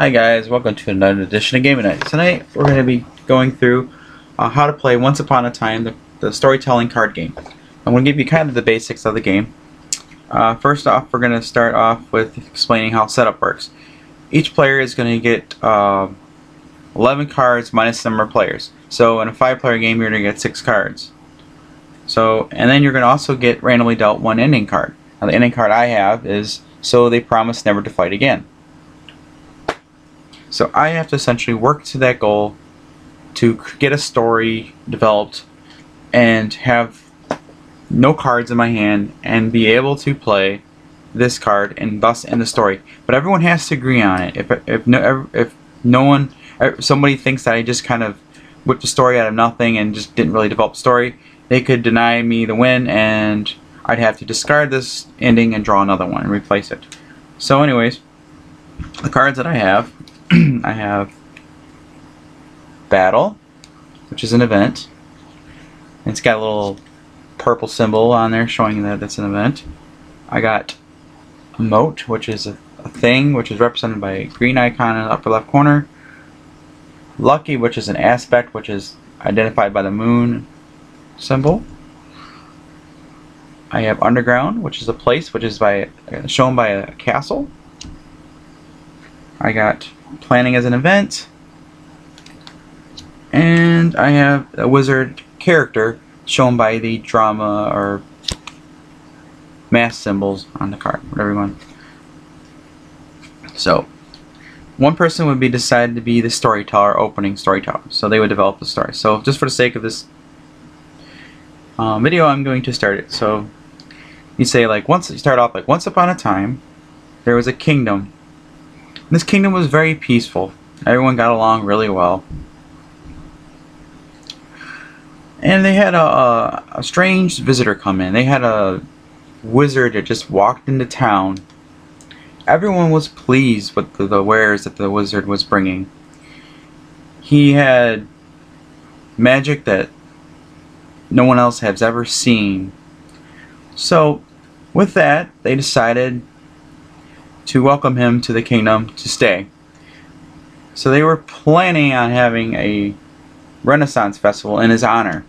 Hi guys, welcome to another edition of GamingNight. Tonight we're going to be going through how to play Once Upon a Time, the storytelling card game. I'm going to give you kind of the basics of the game. First off, we're going to start off with explaining how setup works. Each player is going to get 11 cards minus the number of players. So in a 5-player game you're going to get 6 cards. And then you're going to also get randomly dealt one ending card. Now the ending card I have is So They Promise Never to Fight Again. So I have to essentially work to that goal to get a story developed and have no cards in my hand and be able to play this card and thus end the story. But everyone has to agree on it. If somebody thinks that I just kind of whipped the story out of nothing and just didn't really develop the story, they could deny me the win and I'd have to discard this ending and draw another one and replace it. So anyways, the cards that I have, I have Battle, which is an event. It's got a little purple symbol on there showing that it's an event. I got Moat, which is a thing, which is represented by a green icon in the upper left corner. Lucky, which is an aspect, which is identified by the moon symbol. I have Underground, which is a place, which is shown by a castle. I got Planning as an event, and I have a wizard character shown by the drama or mass symbols on the card, whatever you want. So one person would be decided to be the storyteller, opening storyteller, so they would develop the story. So just for the sake of this video, I'm going to start it. So you say you start off like, once upon a time there was a kingdom. This kingdom was very peaceful. Everyone got along really well. And they had a strange visitor come in. They had a wizard that just walked into town. Everyone was pleased with the wares that the wizard was bringing. He had magic that no one else has ever seen. So with that, they decided to welcome him to the kingdom to stay. So they were planning on having a Renaissance festival in his honor.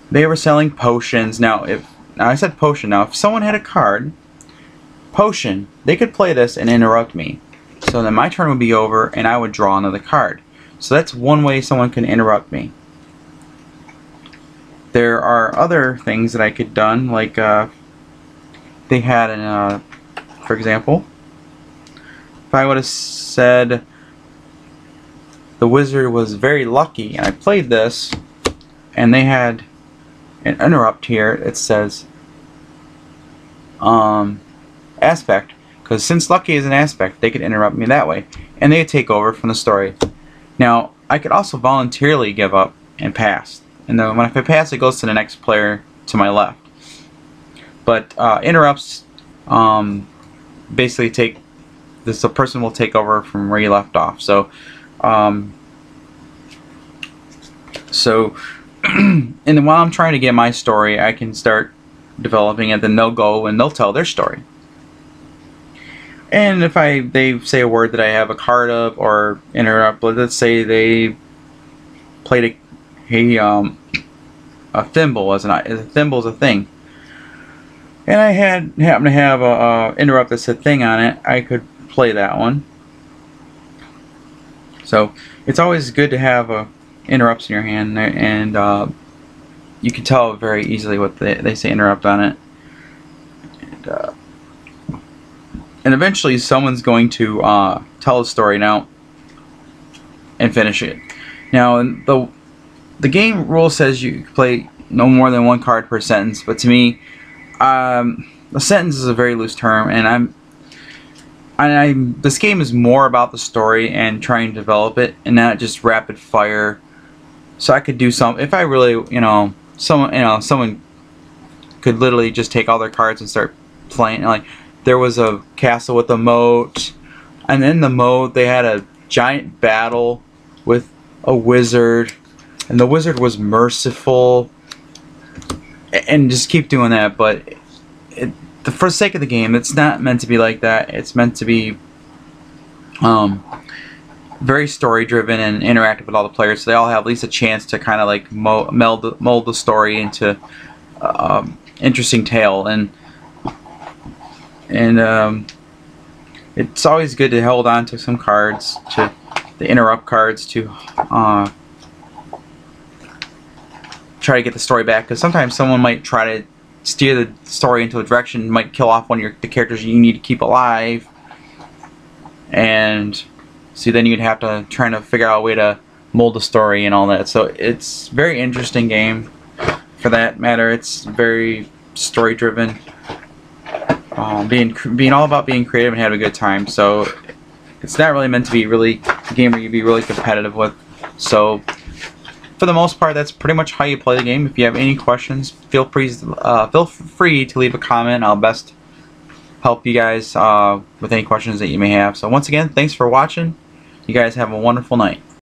They were selling potions. Now I said potion. Now if someone had a card potion, they could play this and interrupt me. So then my turn would be over and I would draw another card. So that's one way someone can interrupt me. There are other things that I could done, like they had for example, if I would have said the wizard was very lucky and I played this and they had an interrupt here, it says aspect, because since lucky is an aspect, they could interrupt me that way and they could take over from the story. Now I could also voluntarily give up and pass, and then when I pass, it goes to the next player to my left. But interrupts basically the person will take over from where you left off. So and then while I'm trying to get my story, I can start developing it. Then they'll go and they'll tell their story. And if they say a word that I have a card of or interrupt, let's say they played a thimble as a thimble is a thing. And I happen to have a interrupt that said thing on it, I could play that one. So it's always good to have interrupts in your hand, and you can tell very easily what they say interrupt on it. And eventually someone's going to tell a story now and finish it. Now the game rule says you can play no more than one card per sentence, but to me, a sentence is a very loose term, and this game is more about the story and trying to develop it, and not just rapid fire. So I could do some, if I really, someone could literally just take all their cards and start playing. Like there was a castle with a moat, and in the moat they had a giant battle with a wizard, and the wizard was merciful. And just keep doing that, but for the sake of the game, it's not meant to be like that. It's meant to be Very story driven and interactive with all the players, so they all have at least a chance to kind of like mold the story into interesting tale. And it's always good to hold on to some cards, to the interrupt cards, to try to get the story back, because sometimes someone might try to steer the story into a direction, might kill off one of the characters you need to keep alive, and so then you'd have to try to figure out a way to mold the story and all that. So it's a very interesting game for that matter. It's very story driven, being all about being creative and having a good time. So it's not really meant to be really a game where you'd be really competitive with. So for the most part, that's pretty much how you play the game. If you have any questions, feel free to leave a comment. I'll best help you guys with any questions that you may have. So once again, thanks for watching. You guys have a wonderful night.